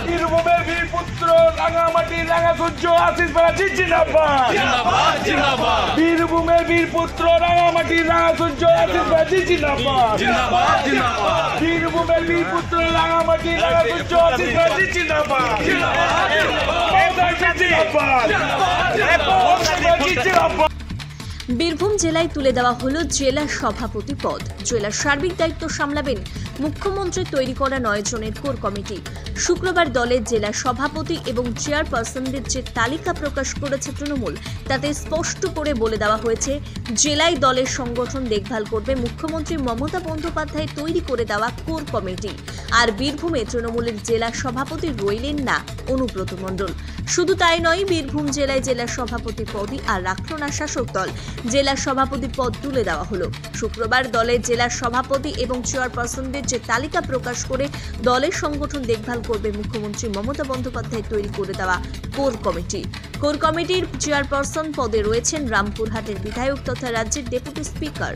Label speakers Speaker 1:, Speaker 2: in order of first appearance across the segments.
Speaker 1: বীরভূমের বীরপুত্র রাঙামাটি রাঙা সূর্য আশিস ব্যানার্জি জিন্দাবাদ। বীরভূমের বীরপুত্র রাঙামাটি রাঙা সূর্য আশিস ব্যানার্জি জিন্দাবাদ। বীরভূমের বীরপুত্র রাঙামাটি রাঙা সূর্য আশিস ব্যানার্জি জিন্দাবাদ।
Speaker 2: বীরভূম জেলায় তুলে দেওয়া হলো জেলা সভাপতি পদ। জেলার সার্বিক দায়িত্ব সামলাবেন মুখ্যমন্ত্রীর তৈরি করা 9 জনের কোর কমিটি। শুক্রবার দলের জেলা সভাপতি এবং চেয়ারপারসনদের যে তালিকা প্রকাশ করেছে তৃণমূল, তাতে স্পষ্ট করে বলে দেওয়া হয়েছে জেলায় দলের সংগঠন দেখভাল করবে মুখ্যমন্ত্রী মমতা বন্দ্যোপাধ্যায় তৈরি করে দেওয়া কোর কমিটি। আর বীরভূমে তৃণমূলের জেলা সভাপতি রইলেন না অনুব্রত মণ্ডল। শুধু তাই নয়, বীরভূম জেলায় জেলা সভাপতি পদই আর রাখল না শাসক দল। জেলা সভাপতি পদ তুলে দেওয়া হলো। শুক্রবার দলের জেলা সভাপতি এবং চেয়ারপারসনদের যে তালিকা প্রকাশ করে দলের সংগঠন দেখভাল করবে মুখ্যমন্ত্রী মমতা বন্দ্যোপাধ্যায় তৈরি করে দেওয়া কোর কমিটি। কোর কমিটির চেয়ারপারসন পদে রয়েছেন রামপুরহাটের বিধায়ক তথা রাজ্যের ডেপুটি স্পিকার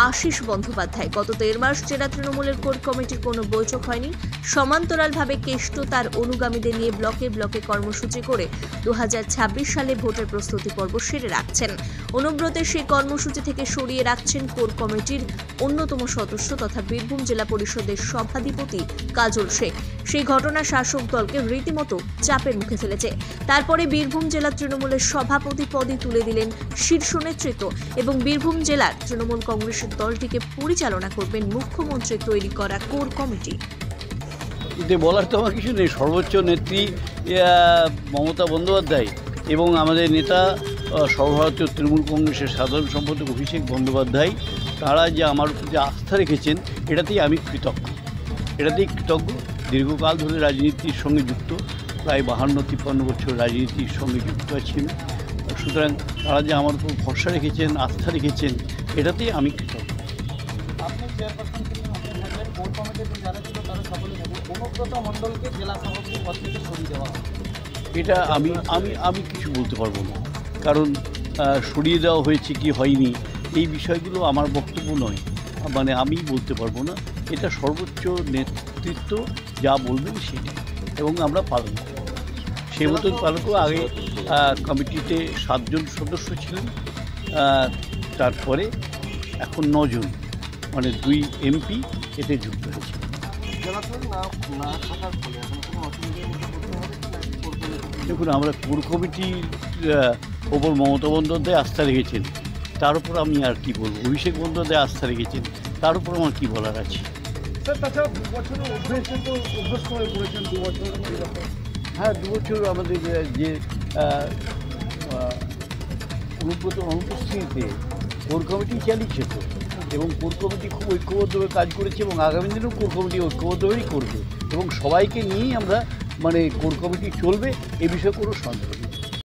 Speaker 2: আশিস বন্দ্যোপাধ্যায়। গত 13 মাস জেলা তৃণমূলের কোর কমিটির কোনো বৈঠক হয়নি। সমান্তরালভাবে কেষ্ট তার অনুগামীদের নিয়ে ব্লকে ব্লকে কর্মসূচি করে 2026 সালে ভোটের প্রস্তুতি পর্ব সেরে রাখছেন। অনুব্রতের সেই কর্মসূচি থেকে সরিয়ে রাখছেন কোর কমিটির অন্যতম সদস্য তথা বীরভূম জেলা পরিষদের সভাধিপতি কাজল শেখ। সেই ঘটনা শাসক দলকে রীতিমতো চাপের মুখে ফেলেছে। তারপরে বীরভূম জেলা তৃণমূলের সভাপতি পদে তুলে দিলেন শীর্ষ নেতৃত্ব এবং বীরভূম জেলার তৃণমূল কংগ্রেসের দলটিকে পরিচালনা করবেন মুখ্যমন্ত্রীর তৈরি করা কোর কমিটি।
Speaker 3: এতে বলার তো আমার কিছু নেই। সর্বোচ্চ নেত্রী মমতা বন্দ্যোপাধ্যায় এবং আমাদের নেতা সর্বভারতীয় তৃণমূল কংগ্রেসের সাধারণ সম্পাদক অভিষেক বন্দ্যোপাধ্যায়, তারা যে আমার উপর যে আস্থা রেখেছেন, এটাতেই আমি কৃতজ্ঞ। দীর্ঘকাল ধরে রাজনীতির সঙ্গে যুক্ত, প্রায় 52-53 বছর রাজনীতির সঙ্গে যুক্ত আছেন। সুতরাং তারা যে আমার উপর ভরসা রেখেছেন, আস্থা রেখেছেন, এটাতেই আমি কৃতজ্ঞ।
Speaker 4: আপনি চেয়ারপারসন ছিলেন, আপনি থাকলেন, কোর কমিটিতে যারা ছিল তারা সকলে থাকবে। অনুব্রত মণ্ডলকে জেলা সভাপতি পদ থেকে সরিয়ে দেওয়া হবে।
Speaker 3: এটা আমি কিছু বলতে পারবো না, কারণ সরিয়ে দেওয়া হয়েছে কি হয়নি এই বিষয়গুলো আমার বক্তব্য নয়, মানে আমি বলতে পারবো না। এটা সর্বোচ্চ নেতৃত্ব যা বলবেন সেটা, এবং আমরা পালন করব, সেই মতন পালন করব। আগে কমিটিতে 7 জন সদস্য ছিলেন, তারপরে এখন 9 জন, মানে 2 এমপি এতে যুক্ত হয়েছে। দেখুন, আমরা কোর কমিটির ওপর মমতা বন্দ্যোপাধ্যায় আস্থা রেখেছেন, তার উপর আমি আর কি বলবো। অভিষেক বন্দ্যোপাধ্যায় আস্থা রেখেছেন, তার উপর আমার কী বলার আছে।
Speaker 4: তাছাড়া 2 বছর অভ্যস্ত হয়ে পড়েছেন। 2 বছর
Speaker 3: হ্যাঁ, 2 বছর আমাদের যে অনুব্রত অনুপস্থিতিতে কোর কমিটি চালিয়েছে তো, এবং কোর কমিটি খুব ঐক্যবদ্ধভাবে কাজ করেছে, এবং আগামী দিনেও কোর কমিটি ঐক্যবদ্ধভাবেই করবে, এবং সবাইকে নিয়েই আমরা মানে কোর কমিটি চলবে, এ বিষয়ে কোনো সন্দেহ নেই।